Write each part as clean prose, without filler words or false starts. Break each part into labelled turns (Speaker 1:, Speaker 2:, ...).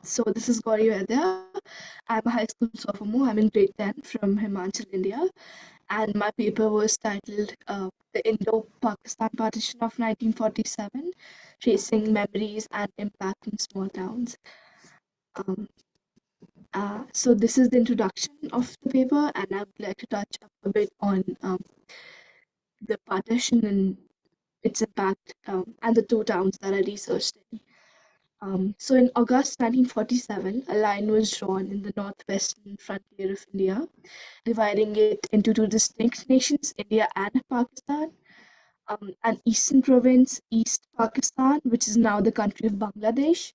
Speaker 1: So this is Gauri. I'm a high school sophomore. I'm in grade 10 from Himachal, India. And my paper was titled The Indo-Pakistan Partition of 1947, Tracing Memories and Impact in Small Towns. Um, so this is the introduction of the paper, and I would like to touch up a bit on the partition and its impact and the two towns that I researched in. So in August 1947, a line was drawn in the northwestern frontier of India, dividing it into two distinct nations, India and Pakistan. An eastern province, East Pakistan, which is now the country of Bangladesh.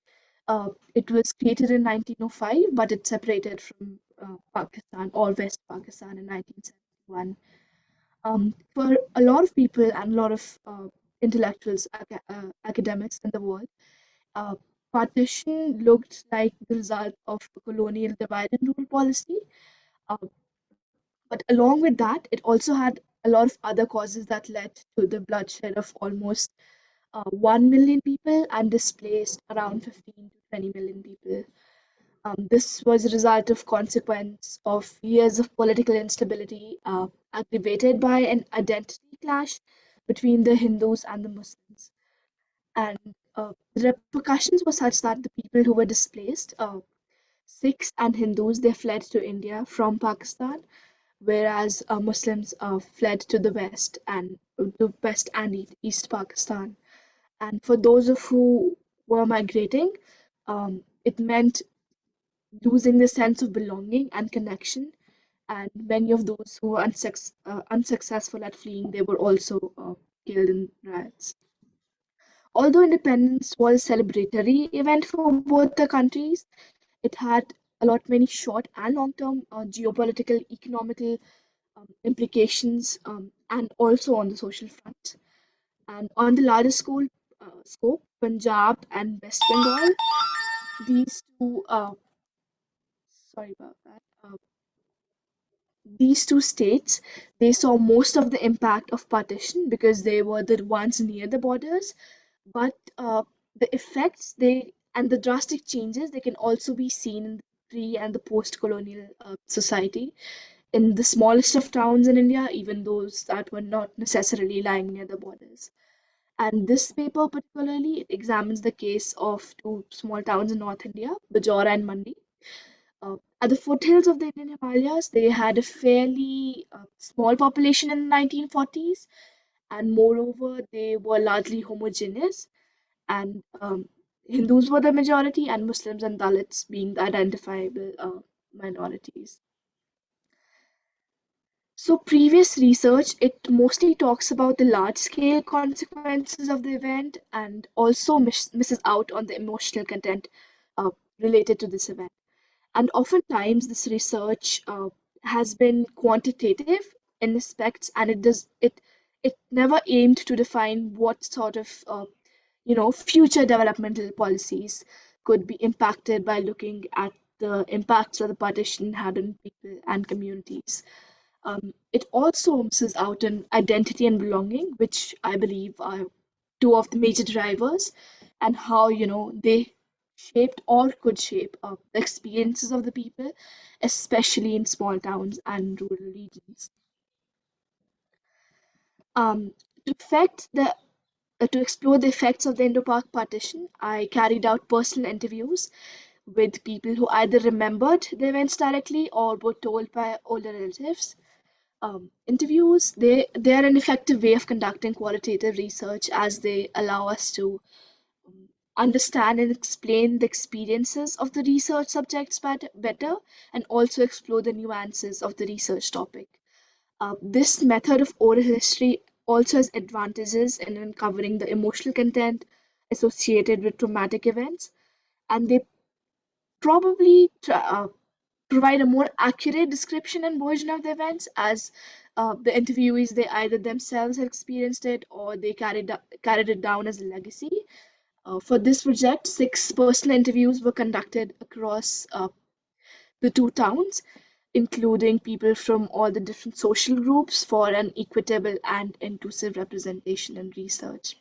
Speaker 1: It was created in 1905, but it separated from Pakistan or West Pakistan in 1971. For a lot of people and a lot of intellectuals, academics in the world, uh, partition looked like the result of a colonial divide and rule policy. Uh, but along with that, it also had a lot of other causes that led to the bloodshed of almost 1 million people and displaced around 15 to 20 million people. This was a result of consequence of years of political instability, aggravated by an identity clash between the Hindus and the Muslims. And the repercussions were such that the people who were displaced, Sikhs and Hindus, they fled to India from Pakistan, whereas Muslims fled to the west and east Pakistan. And for those of who were migrating, it meant losing the sense of belonging and connection. And many of those who were unsuccessful at fleeing, they were also killed in riots. Although independence was a celebratory event for both the countries, it had a lot many short and long-term geopolitical, economical implications, and also on the social front. And on the larger scope, Punjab and West Bengal, these two, sorry about that, these two states, they saw most of the impact of partition because they were the ones near the borders. But the effects they and the drastic changes they can also be seen in the pre and the post-colonial society in the smallest of towns in India, even those that were not necessarily lying near the borders. And this paper particularly examines the case of two small towns in North India, Bajora and Mandi. At the foothills of the Indian Himalayas, they had a fairly small population in the 1940s, and moreover, they were largely homogeneous, and Hindus were the majority, and Muslims and Dalits being the identifiable minorities. So previous research, it mostly talks about the large-scale consequences of the event and also misses out on the emotional content uh, related to this event. And oftentimes, this research has been quantitative in aspects, and it never aimed to define what sort of future developmental policies could be impacted by looking at the impacts that the partition had on people and communities. It also misses out on identity and belonging, which I believe are two of the major drivers, and how they shaped or could shape the experiences of the people, especially in small towns and rural regions. Um, to affect the to explore the effects of the Indo-Pak partition, I carried out personal interviews with people who either remembered the events directly or were told by older relatives. Interviews, they are an effective way of conducting qualitative research as they allow us to understand and explain the experiences of the research subjects better, and also explore the nuances of the research topic. This method of oral history also has advantages in uncovering the emotional content associated with traumatic events, and they probably provide a more accurate description and version of the events, as the interviewees, they either themselves have experienced it or they carried it down as a legacy. For this project, 6 personal interviews were conducted across the two towns, including people from all the different social groups for an equitable and inclusive representation and research.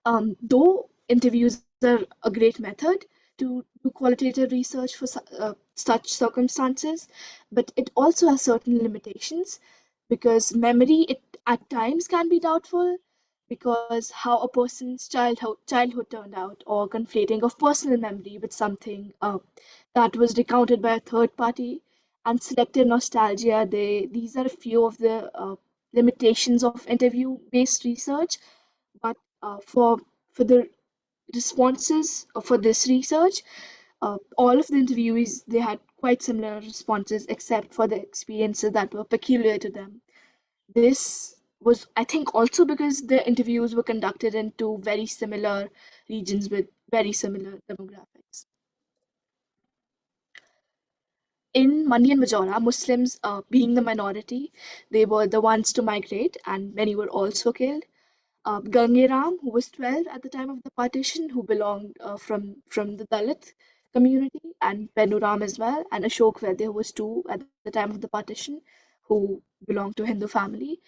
Speaker 1: Though interviews are a great method to to do qualitative research for such circumstances, but it also has certain limitations because memory it at times can be doubtful because how a person's childhood turned out, or conflating of personal memory with something that was recounted by a third party, and selective nostalgia. These are a few of the limitations of interview based research, but for the responses for this research, all of the interviewees they had quite similar responses except for the experiences that were peculiar to them. This was, I think, also because the interviews were conducted in two very similar regions with very similar demographics. In Mandi and Majora, Muslims, being the minority, they were the ones to migrate, and many were also killed. Gangiram, who was 12 at the time of the partition, who belonged from the Dalit community, and Benuram as well, and Ashok Vaidya, who was 2 at the time of the partition, who belonged to Hindu family,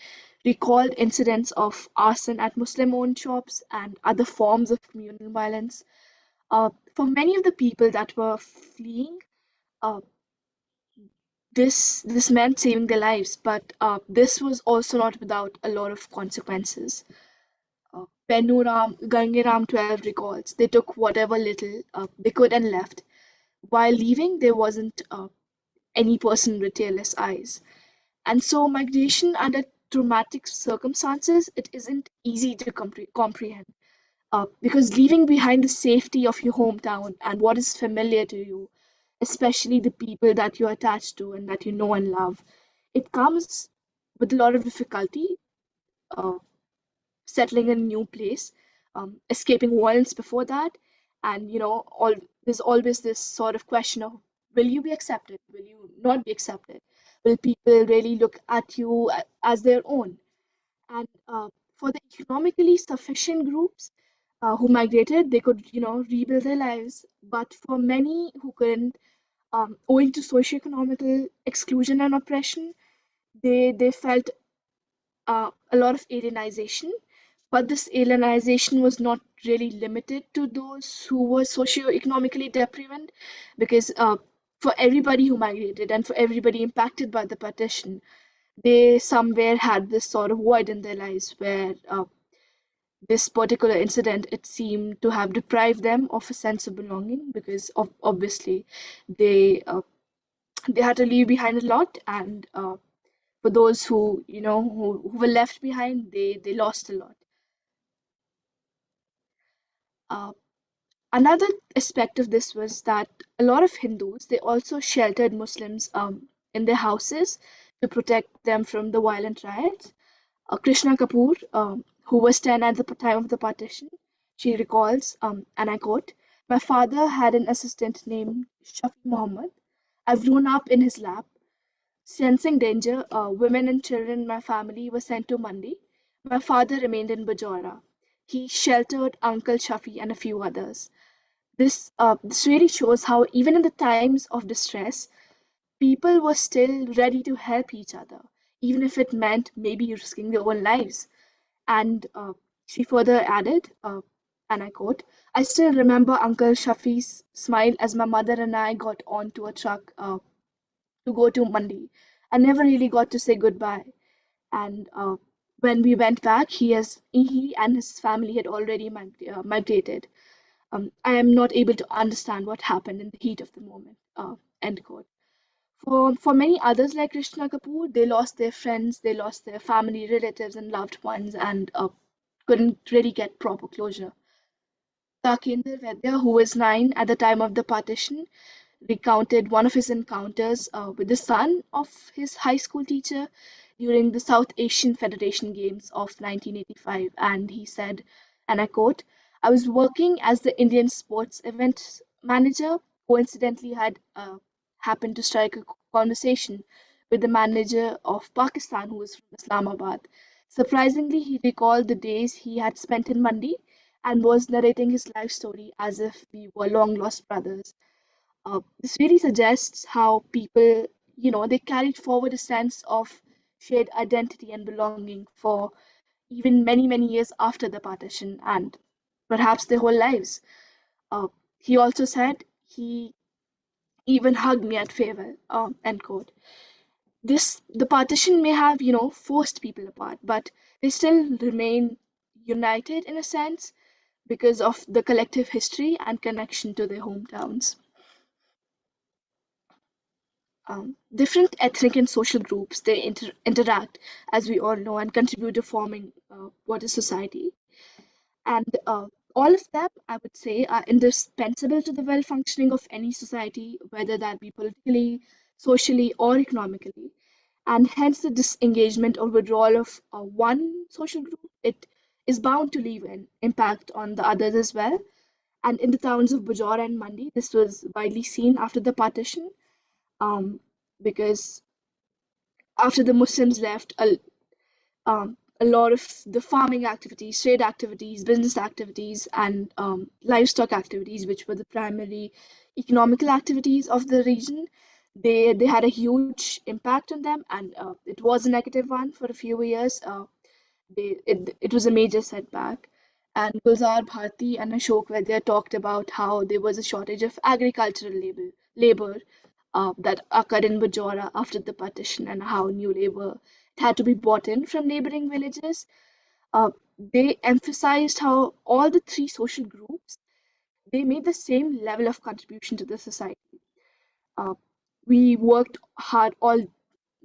Speaker 1: recalled incidents of arson at Muslim-owned shops and other forms of communal violence. For many of the people that were fleeing, uh, this meant saving their lives, but this was also not without a lot of consequences. Benuram, Gangiram 12 recalls, they took whatever little they could and left. While leaving, there wasn't any person with tearless eyes. And so, migration under traumatic circumstances, it isn't easy to comprehend. Because leaving behind the safety of your hometown and what is familiar to you, especially the people that you're attached to and that you know and love, it comes with a lot of difficulty. Uh, Settling in a new place, escaping violence before that, and all there's always this sort of question of will you be accepted, will you not be accepted, will people really look at you as their own? And for the economically sufficient groups who migrated, they could rebuild their lives, but for many who couldn't, owing to socioeconomical exclusion and oppression, they felt a lot of alienization, but this alienization was not really limited to those who were socio-economically deprived, because for everybody who migrated and for everybody impacted by the partition, they somewhere had this sort of void in their lives where this particular incident it seemed to have deprived them of a sense of belonging because obviously they they had to leave behind a lot, and for those who who were left behind, they lost a lot. Uh, Another aspect of this was that a lot of Hindus they also sheltered Muslims in their houses to protect them from the violent riots. Krishna Kapoor, who was 10 at the time of the partition, she recalls, and I quote, "My father had an assistant named Shafi Muhammad. I've grown up in his lap. Sensing danger, women and children in my family were sent to Mandi. My father remained in Bajora. He sheltered Uncle Shafi and a few others." This really shows how even in the times of distress, people were still ready to help each other, even if it meant maybe risking their own lives. And she further added, and I quote, "I still remember Uncle Shafi's smile as my mother and I got onto a truck to go to Mandi. I never really got to say goodbye. And when we went back, he and his family had already migrated. I am not able to understand what happened in the heat of the moment." End quote. For many others like Krishna Kapoor, they lost their friends, they lost their family, relatives, and loved ones, and couldn't really get proper closure. Takender Vedya, who was 9 at the time of the partition, recounted one of his encounters with the son of his high school teacher during the South Asian Federation Games of 1985. And he said, and I quote, "I was working as the Indian sports event manager, coincidentally had happened to strike a conversation with the manager of Pakistan who was from Islamabad. Surprisingly, he recalled the days he had spent in Mandi and was narrating his life story as if we were long lost brothers." This really suggests how people, they carried forward a sense of shared identity and belonging for even many, many years after the partition and perhaps their whole lives. Uh, He also said he even hugged me at farewell, end quote. The partition may have, forced people apart, but they still remain united in a sense because of the collective history and connection to their hometowns. Different ethnic and social groups they interact, as we all know, and contribute to forming what is society. And all of them, I would say, are indispensable to the well functioning of any society, whether that be politically, socially, or economically. And hence, the disengagement or withdrawal of one social group, it is bound to leave an impact on the others as well. And in the towns of Bajor and Mandi, this was widely seen after the partition, um, because after the Muslims left, a lot of the farming activities, trade activities, business activities, and livestock activities, which were the primary economical activities of the region, they had a huge impact on them, and it was a negative one for a few years. It was a major setback. And Gulzar Bharti and Ashok Vedya talked about how there was a shortage of agricultural labor that occurred in Bajora after the partition, and how new labor had to be brought in from neighboring villages. Uh, they emphasized how all the three social groups they made the same level of contribution to the society. Uh, we worked hard all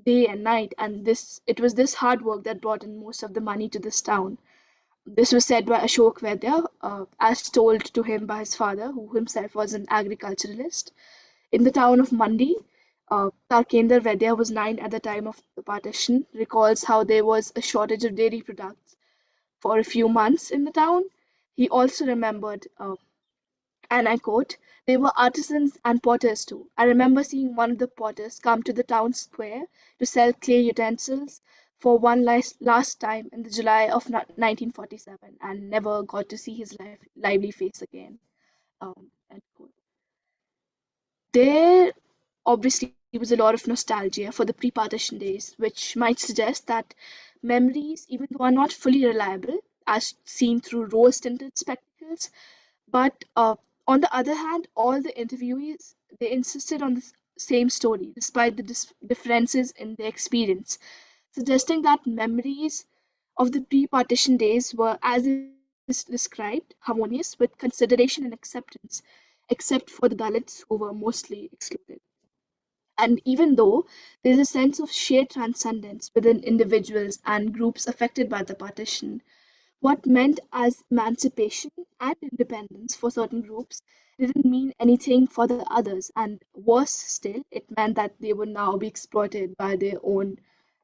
Speaker 1: day and night, and this it was this hard work that brought in most of the money to this town. This was said by Ashok Vedya, as told to him by his father, who himself was an agriculturalist. In the town of Mandi, Tarkendra Vedya was 9 at the time of the partition, recalls how there was a shortage of dairy products for a few months in the town. He also remembered, and I quote, "There were artisans and potters too. I remember seeing one of the potters come to the town square to sell clay utensils for one last time in the July of 1947, and never got to see his lively face again." End quote. There obviously was a lot of nostalgia for the pre-partition days, which might suggest that memories, even though are not fully reliable, as seen through rose-tinted spectacles, but on the other hand, all the interviewees they insisted on the same story, despite the differences in their experience, suggesting that memories of the pre-partition days were, as is described, harmonious with consideration and acceptance, except for the Dalits who were mostly excluded. And even though there's a sense of shared transcendence within individuals and groups affected by the partition, what meant as emancipation and independence for certain groups didn't mean anything for the others, and worse still, it meant that they would now be exploited by their own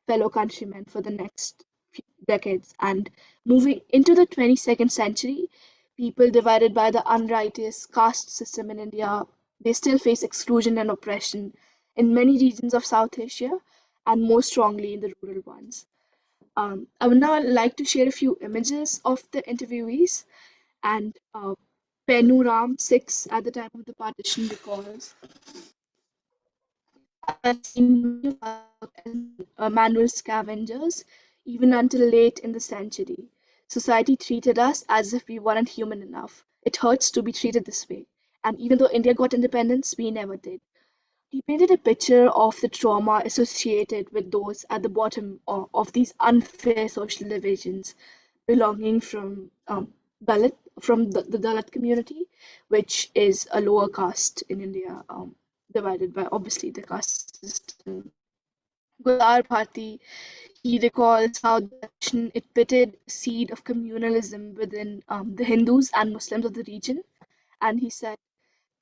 Speaker 1: fellow countrymen for the next few decades. And moving into the 22nd century, people divided by the unrighteous caste system in India, they still face exclusion and oppression in many regions of South Asia, and more strongly in the rural ones. I would now like to share a few images of the interviewees, and Penu Ram, 6 at the time of the partition, recalls, "I've seen many of us work as manual scavengers, even until late in the century. Society treated us as if we weren't human enough. It hurts to be treated this way. And even though India got independence, we never did." He painted a picture of the trauma associated with those at the bottom of these unfair social divisions belonging from the Dalit community, which is a lower caste in India, divided by obviously the caste system. Gulzar Bharti, he recalls how the partition it pitted seed of communalism within the Hindus and Muslims of the region, and he said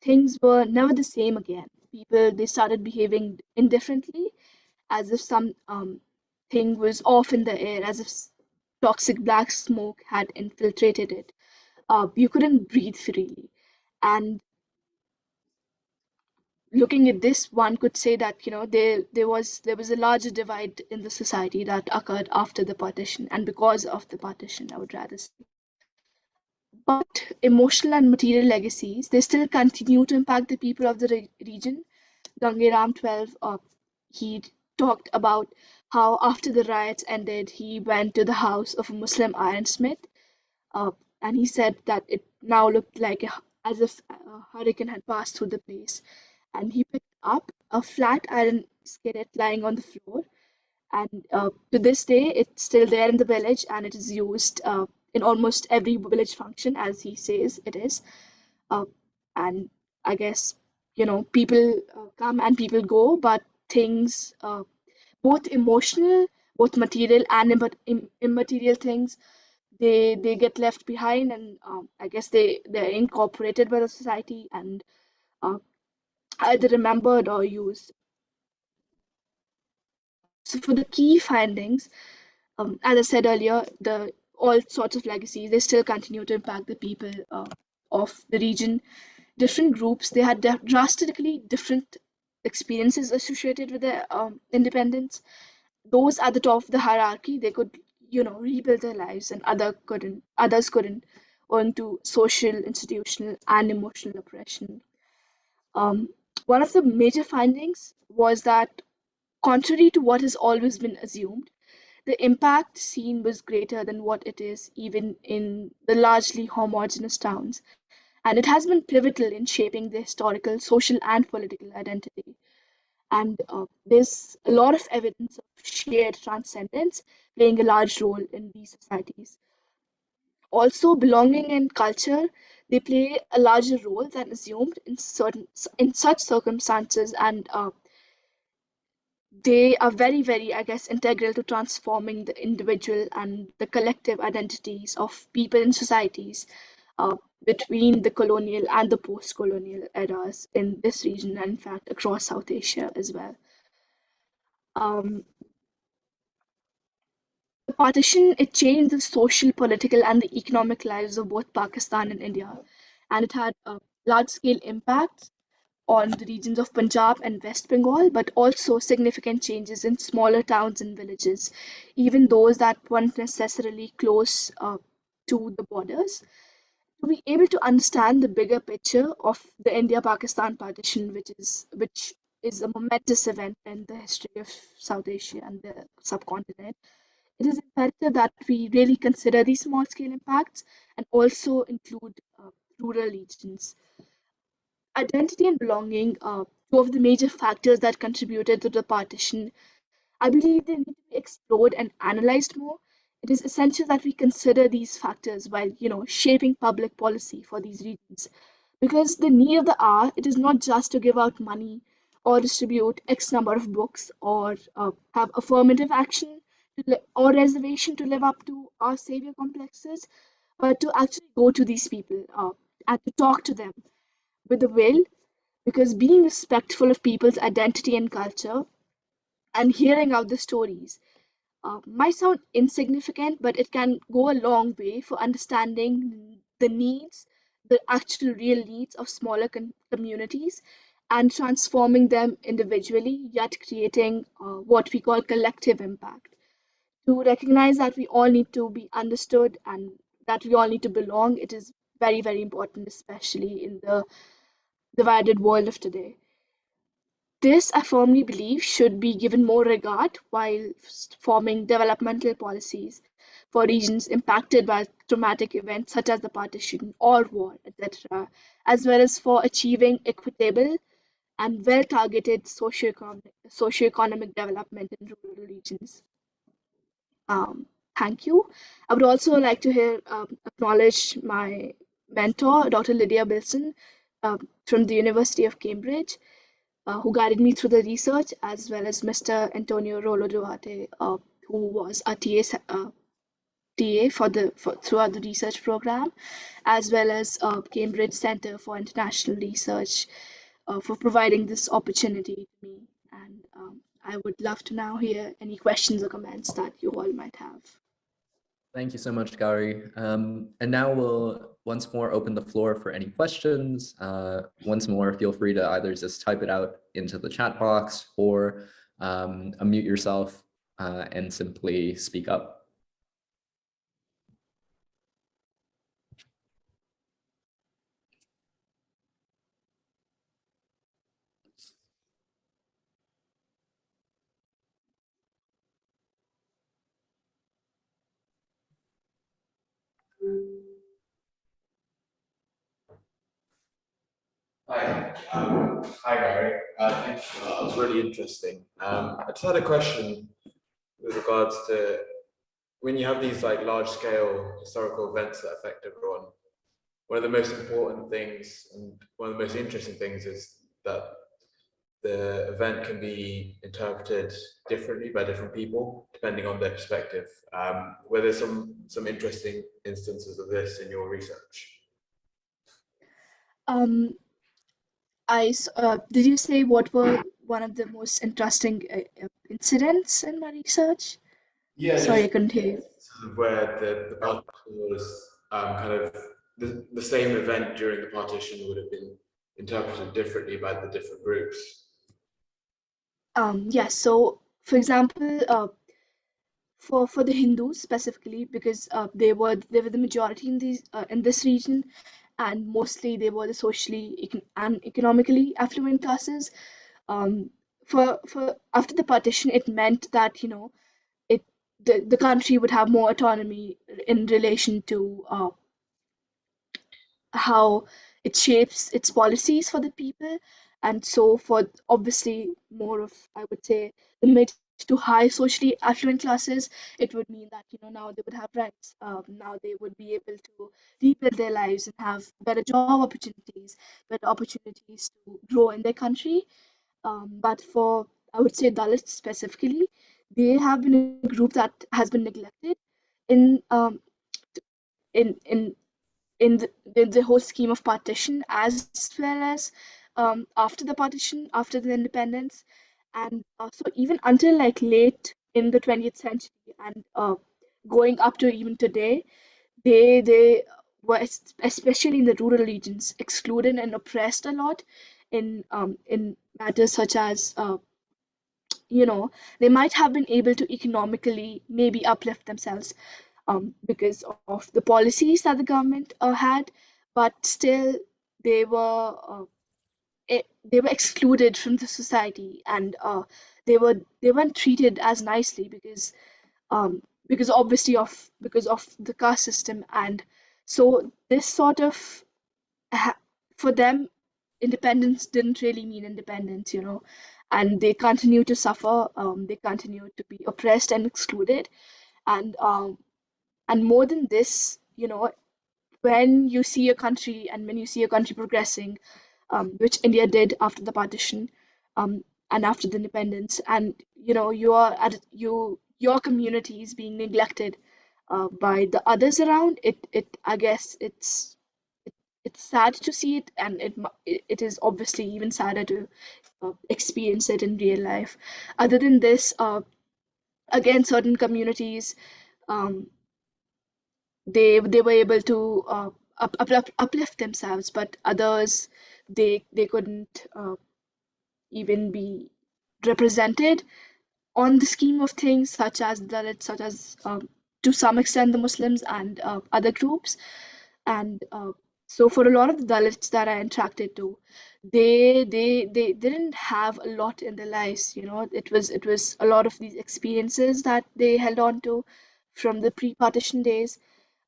Speaker 1: things were never the same again. People they started behaving indifferently, as if some thing was off in the air, as if toxic black smoke had infiltrated it. You couldn't breathe freely. And looking at this, one could say that there was a larger divide in the society that occurred after the partition and because of the partition, I would rather say. But emotional and material legacies, they still continue to impact the people of the region. Gangeram 12, he talked about how after the riots ended, he went to the house of a Muslim ironsmith, uh, and he said that it now looked like as if a hurricane had passed through the place. And he picked up a flat iron skillet lying on the floor. And to this day, it's still there in the village, and it is used in almost every village function, as he says it is. Uh, and I guess, people come and people go, but things, both emotional, both material and immaterial things, they get left behind, and I guess they're incorporated by the society and uh, either remembered or used. So for the key findings, as I said earlier, the all sorts of legacies they still continue to impact the people of the region. Different groups they had drastically different experiences associated with their independence. Those at the top of the hierarchy they could rebuild their lives, and others couldn't, owing to social, institutional, and emotional oppression. um, One of the major findings was that, contrary to what has always been assumed, the impact seen was greater than what it is even in the largely homogeneous towns, and it has been pivotal in shaping the historical, social, and political identity. And there's a lot of evidence of shared transcendence playing a large role in these societies. Also, belonging and culture they play a larger role than assumed in such circumstances, and they are very, very, I guess, integral to transforming the individual and the collective identities of people and societies uh, between the colonial and the post-colonial eras in this region, and in fact across South Asia as well. Um, the partition it changed the social, political, and the economic lives of both Pakistan and India, and it had a large-scale impact on the regions of Punjab and West Bengal, but also significant changes in smaller towns and villages, even those that weren't necessarily close to the borders. To be able to understand the bigger picture of the India-Pakistan partition, which is a momentous event in the history of South Asia and the subcontinent, it is imperative that we really consider these small-scale impacts and also include rural regions. Identity and belonging are two of the major factors that contributed to the partition. I believe they need to be explored and analyzed more. It is essential that we consider these factors while, shaping public policy for these regions. Because the need of the hour, it is not just to give out money or distribute X number of books or have affirmative action or reservation to live up to our savior complexes, but to actually go to these people and to talk to them with a will, because being respectful of people's identity and culture and hearing out the stories might sound insignificant, but it can go a long way for understanding the needs, the actual real needs of smaller communities, and transforming them individually, yet creating what we call collective impact. To recognize that we all need to be understood and that we all need to belong, it is very, very important, especially in the divided world of today. This, I firmly believe, should be given more regard while forming developmental policies for regions impacted by traumatic events such as the partition or war, etc., as well as for achieving equitable and well targeted socioeconomic development in rural regions. Um, Thank you. I would also like to acknowledge my mentor, Dr. Lydia Bilson, from the University of Cambridge, who guided me through the research, as well as Mr. Antonio Rolo Duarte, who was a TA throughout the research program, as well as Cambridge Center for International Research, for providing this opportunity to me. And I would love to now hear any questions or comments that you all might have.
Speaker 2: Thank you so much, Gauri. And now we'll once more open the floor for any questions. Once more, feel free to either just type it out into the chat box or unmute yourself and simply speak up.
Speaker 3: Hi, Gary. Thank you for that. That was really interesting. I just had a question with regards to when you have these like large-scale historical events that affect everyone. One of the most important things and one of the most interesting things is that the event can be interpreted differently by different people depending on their perspective. Were there some interesting instances of this in your research?
Speaker 1: Did you say what were one of the most interesting incidents in my research?
Speaker 3: Yeah,
Speaker 1: Sorry, I
Speaker 3: just
Speaker 1: couldn't hear you.
Speaker 3: sort of where the partition was kind of the same event during the partition would have been interpreted differently by the different groups.
Speaker 1: Yes. So, for example, for the Hindus specifically, because they were the majority in this region, and mostly they were the socially and economically affluent classes. Um, for after the partition, it meant that it the country would have more autonomy in relation to how it shapes its policies for the people. And so for obviously more of, I would say, the mid to high socially affluent classes, it would mean that now they would have rights. Now they would be able to rebuild their lives and have better job opportunities, better opportunities to grow in their country. But for, I would say, Dalits specifically, they have been a group that has been neglected in in the whole scheme of partition, as well as after the partition, after the independence. And so even until like late in the 20th century, and going up to even today, they were especially in the rural regions excluded and oppressed a lot in matters such as they might have been able to economically maybe uplift themselves because of the policies that the government had, but still they were they were excluded from the society, and they weren't treated as nicely because obviously because of the caste system. And so this sort of for them, independence didn't really mean independence, and they continue to suffer. They continue to be oppressed and excluded, and more than this, when you see a country and when you see a country progressing, which India did after the partition, and after the independence, and your community is being neglected by the others around it. I guess it's sad to see it, and it is obviously even sadder to experience it in real life. Other than this, again, certain communities, um, they were able to uplift themselves, but others, they couldn't even be represented on the scheme of things, such as Dalits, such as to some extent the Muslims and other groups. And so for a lot of the Dalits that I interacted to, they didn't have a lot in their lives. It was a lot of these experiences that they held on to from the pre-partition days.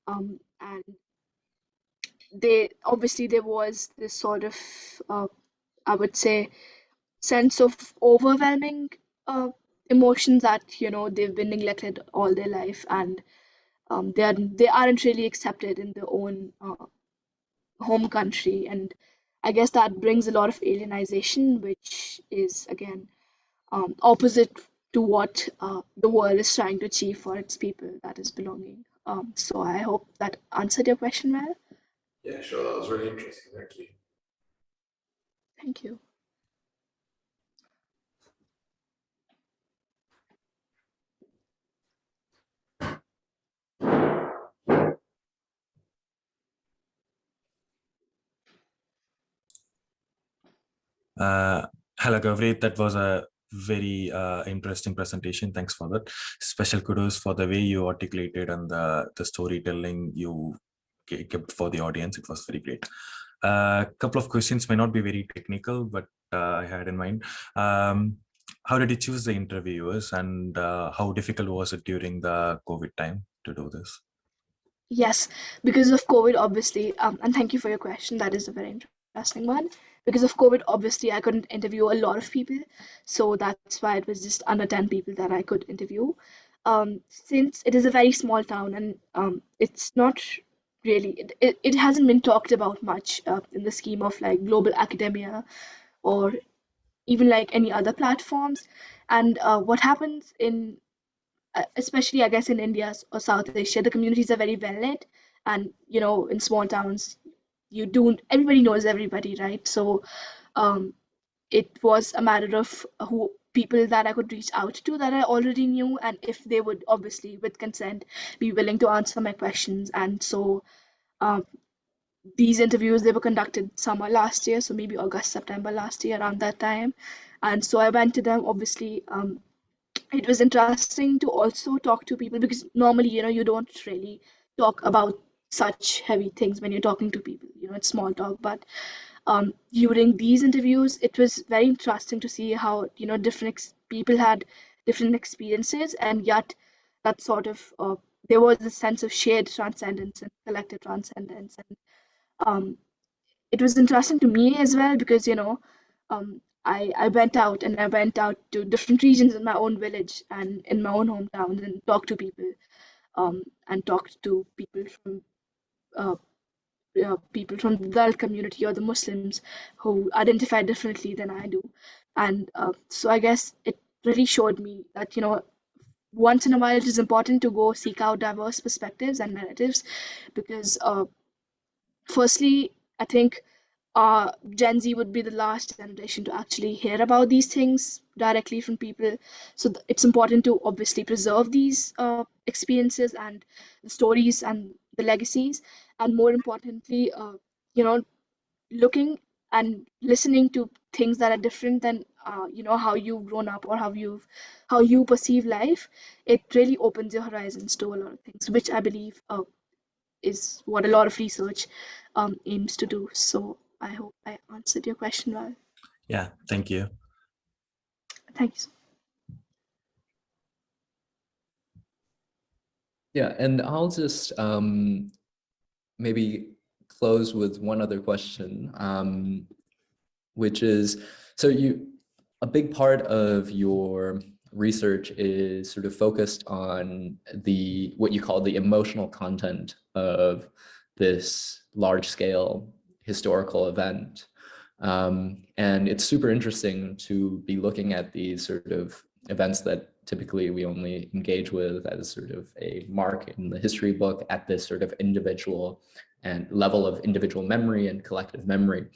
Speaker 1: And they obviously there was this sort of I would say sense of overwhelming uh, emotions that they've been neglected all their life, and they aren't really accepted in their own home country. And I guess that brings a lot of alienization, which is again opposite to what the world is trying to achieve for its people, that is belonging. So I hope that answered your question well.
Speaker 3: Yeah, sure. That was really interesting. Thank you.
Speaker 1: Thank you.
Speaker 4: Hello, Gauri. That was a very interesting presentation. Thanks for that. Special kudos for the way you articulated and the storytelling you kept for the audience. It was very great. A couple of questions may not be very technical, but I had in mind. How did you choose the interviewers, and how difficult was it during the COVID time to do this?
Speaker 1: Yes, because of COVID, obviously, and thank you for your question. That is a very interesting one. because of COVID, obviously I couldn't interview a lot of people, so that's why it was just under 10 people that I could interview. Since it is a very small town, and it's not really, it hasn't been talked about much in the scheme of like global academia or even like any other platforms. And what happens in especially I guess in India or South Asia, the communities are very well lit, and in small towns, everybody knows everybody, right? So um, it was a matter of who people that I could reach out to that I already knew, and if they would obviously, with consent, be willing to answer my questions. And so um, these interviews, they were conducted summer last year, so maybe August, September last year, around that time. And so I went to them. Obviously, it was interesting to also talk to people, because normally, you don't really talk about such heavy things when you're talking to people. It's small talk. But during these interviews, it was very interesting to see how different people had different experiences, and yet that sort of there was a sense of shared transcendence and collective transcendence. And um, it was interesting to me as well, because um, I went out, and I went out to different regions in my own village and in my own hometown, and talked to people, and talked to uh, people from the Dal community or the Muslims who identify differently than I do. And so I guess it really showed me that once in a while it is important to go seek out diverse perspectives and narratives, because firstly, I think Gen Z would be the last generation to actually hear about these things directly from people. So it's important to obviously preserve these experiences and the stories and the legacies, and more importantly, you know, looking and listening to things that are different than how you've grown up, or how you perceive life. It really opens your horizons to a lot of things, which I believe is what a lot of research aims to do. So I hope I answered your question well.
Speaker 4: Yeah, thank you.
Speaker 1: Thank you.
Speaker 2: Yeah, and I'll just maybe close with one other question, which is, so a big part of your research is sort of focused on what you call the emotional content of this large scale historical event. And it's super interesting to be looking at these sort of events that typically we only engage with as sort of a mark in the history book at this sort of individual and level of individual memory and collective memory.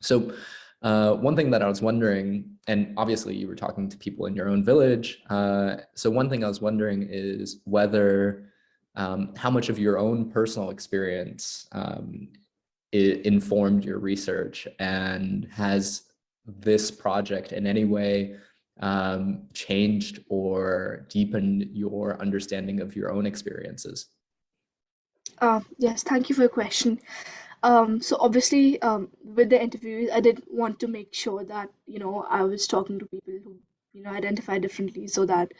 Speaker 2: So one thing that I was wondering, and obviously you were talking to people in your own village, so one thing I was wondering is whether how much of your own personal experience it informed your research, and has this project in any way changed or deepened your understanding of your own experiences?
Speaker 1: Yes, thank you for your question. So obviously, with the interviews, I did want to make sure that I was talking to people who identify differently, so that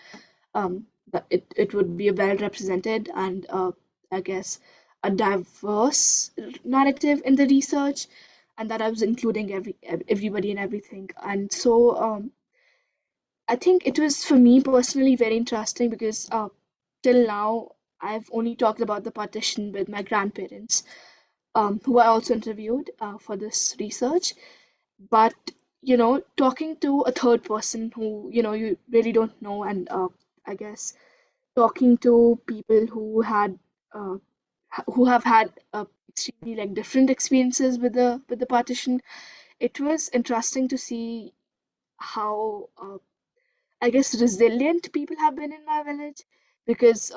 Speaker 1: that it would be well represented, and I guess a diverse narrative in the research, and that I was including everybody and everything. And so I think it was, for me personally, very interesting, because till now I've only talked about the partition with my grandparents, who I also interviewed for this research. But talking to a third person who you really don't know, and I guess talking to people uh, who have had extremely like different experiences with the partition, it was interesting to see how I guess resilient people have been in my village, because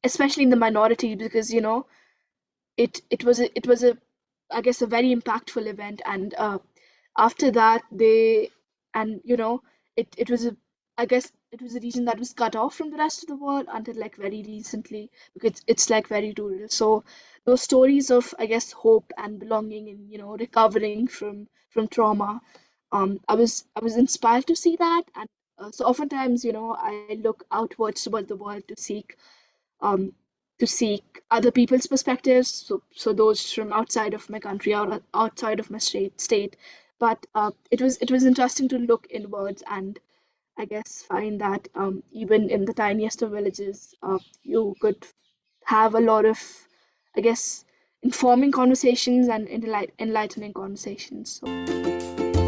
Speaker 1: especially in the minority, because it was a I guess a very impactful event. And after that, they and it was a I guess it was a region that was cut off from the rest of the world until like very recently, because it's like very rural. So those stories of, I guess, hope and belonging, and recovering from trauma, I was inspired to see that. And so oftentimes I look outwards toward the world to seek um, to seek other people's perspectives, so those from outside of my country or outside of my state. But it was interesting to look inwards and I guess find that even in the tiniest of villages, you could have a lot of, I guess, informing conversations and enlightening conversations. So.